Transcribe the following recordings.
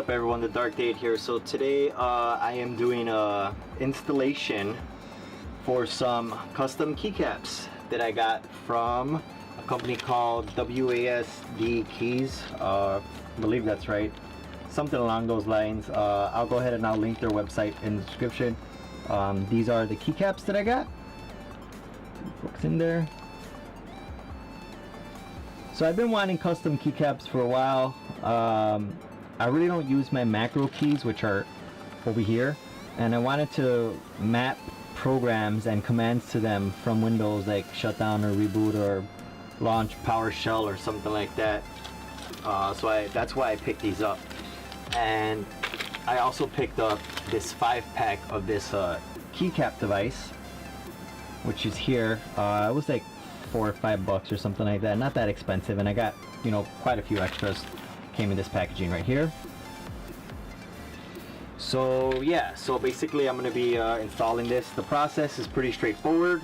up everyone, the Dark Date here. So today I am doing a installation for some custom keycaps that I got from a company called WASDKeyboards. I believe that's right, something along those lines. I'll go ahead and I'll link their website in the description. These are the keycaps that I got. Books in there. So I've been wanting custom keycaps for a while. I really don't use my macro keys, which are over here, and I wanted to map programs and commands to them from Windows, like shutdown or reboot or launch PowerShell or something like that. That's why I picked these up. And I also picked up this 5-pack of this keycap device, which is here. It was like $4 or $5 or something like that, not that expensive, and I got, you know, quite a few extras came in this packaging right here. So yeah, so basically I'm going to be installing this. The process is pretty straightforward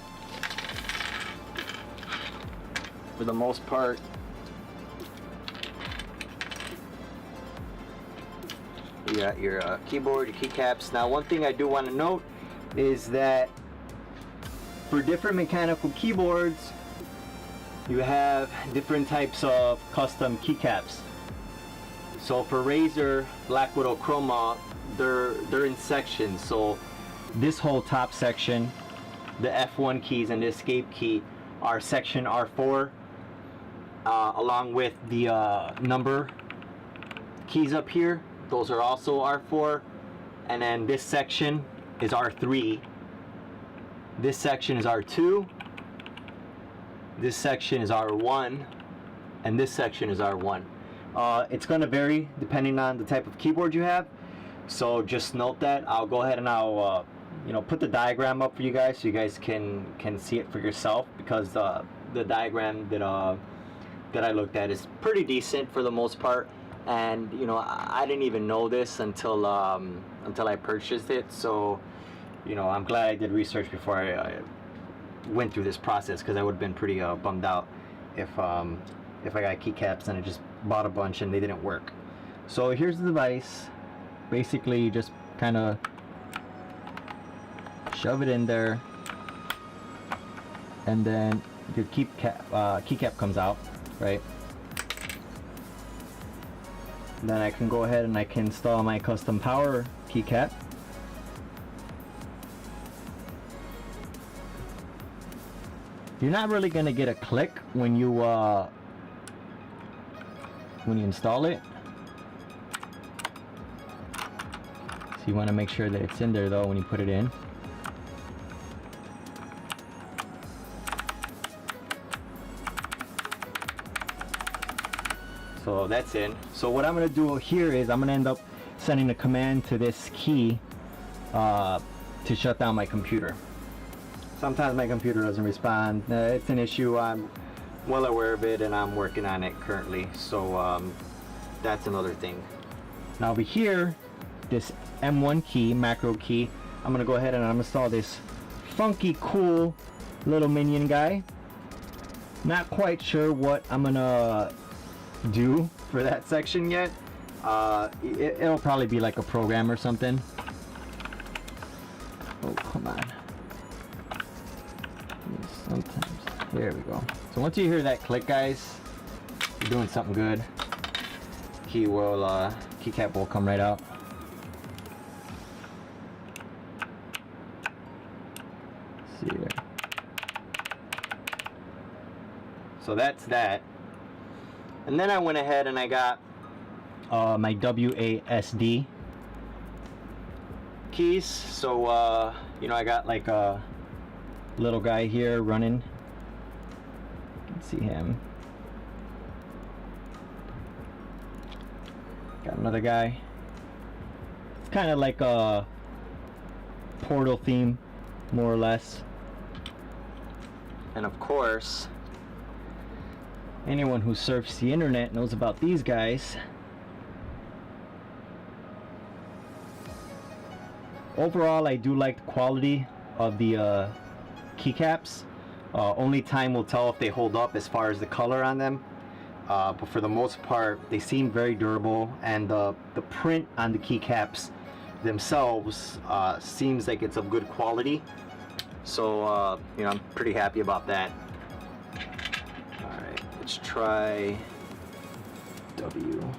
for the most part. You got your keyboard, your keycaps. Now one thing I do want to note is that for different mechanical keyboards you have different types of custom keycaps. So for Razer BlackWidow Chroma, they're in sections. So this whole top section, the F1 keys and the escape key are section R4, along with the number keys up here. Those are also R4, and then this section is R3. This section is R2. This section is R1, and this section is R1. It's going to vary depending on the type of keyboard you have, so just note that. I'll go ahead and I'll you know, put the diagram up for you guys so you guys can see it for yourself, because the diagram that I looked at is pretty decent for the most part. And you know, I didn't even know this until I purchased it. So you know, I'm glad I did research before I went through this process, because I would have been pretty bummed out if I got keycaps and I just bought a bunch and they didn't work. So here's the device. Basically you just kind of shove it in there, and then your keycap comes out, right? Then I can go ahead and I can install my custom power keycap. You're not really gonna get a click when you install it. So you want to make sure that it's in there though when you put it in. So that's in. So what I'm gonna do here is I'm gonna end up sending a command to this key to shut down my computer. Sometimes my computer doesn't respond. It's an issue. I'm well aware of it and I'm working on it currently. So that's another thing. Now over here, this M1 key, macro key, I'm gonna go ahead and I'm gonna install this funky cool little minion guy. Not quite sure what I'm gonna do for that section yet. It'll probably be like a program or something. Oh, come on. Sometimes. There we go. So once you hear that click, guys, you're doing something good. Keycap will come right out. Let's see here. So that's that. And then I went ahead and I got my WASD keys. So you know, I got like a little guy here running. You can see him. Got another guy. It's kind of like a Portal theme, more or less. And of course, anyone who surfs the internet knows about these guys. Overall, I do like the quality of the keycaps. Only time will tell if they hold up as far as the color on them. but for the most part they seem very durable, and the print on the keycaps themselves seems like it's of good quality. So you know, I'm pretty happy about that. Alright, let's try W.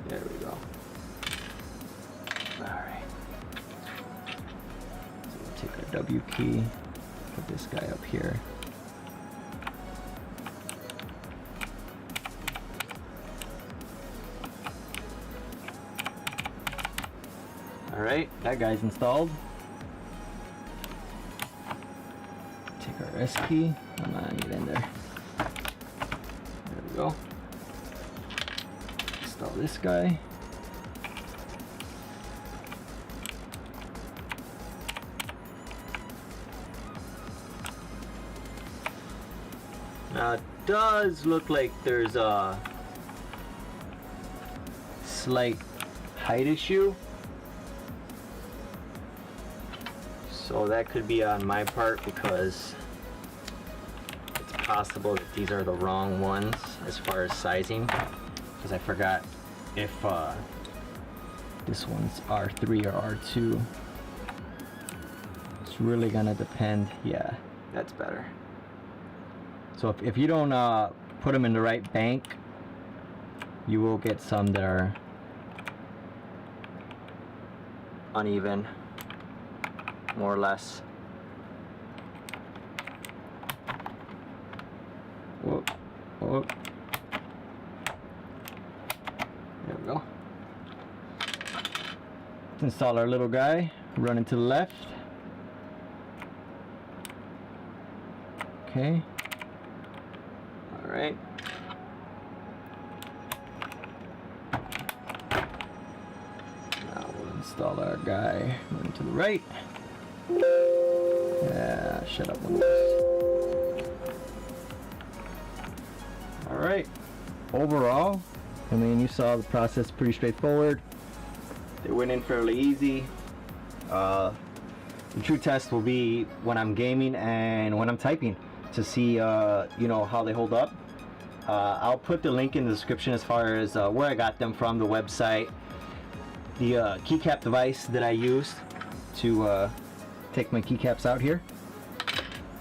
There we go. Alright. So we'll take our W key, put this guy up here. Alright, that guy's installed. Take our S key. Come on, get in there. There we go. Install this guy. Now it does look like there's a slight height issue. So that could be on my part, because it's possible that these are the wrong ones as far as sizing, because I forgot if this one's R3 or R2. It's really gonna depend. Yeah, that's better. So if you don't put them in the right bank, you will get some that are uneven, more or less. Whoop, whoop. There we go. Let's install our little guy. Running to the left. Okay. All right. Now we'll install our guy. Running to the right. Yeah, shut up, Windows. Alright, overall, I mean, you saw the process pretty straightforward. They went in fairly easy. The true test will be when I'm gaming and when I'm typing to see you know, how they hold up. I'll put the link in the description as far as where I got them from, the website, the keycap device that I used to take my keycaps out here.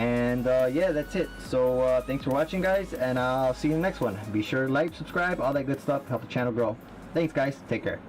And yeah, that's it. So thanks for watching, guys, and I'll see you in the next one. Be sure to like, subscribe, all that good stuff, help the channel grow. Thanks, guys. Take care.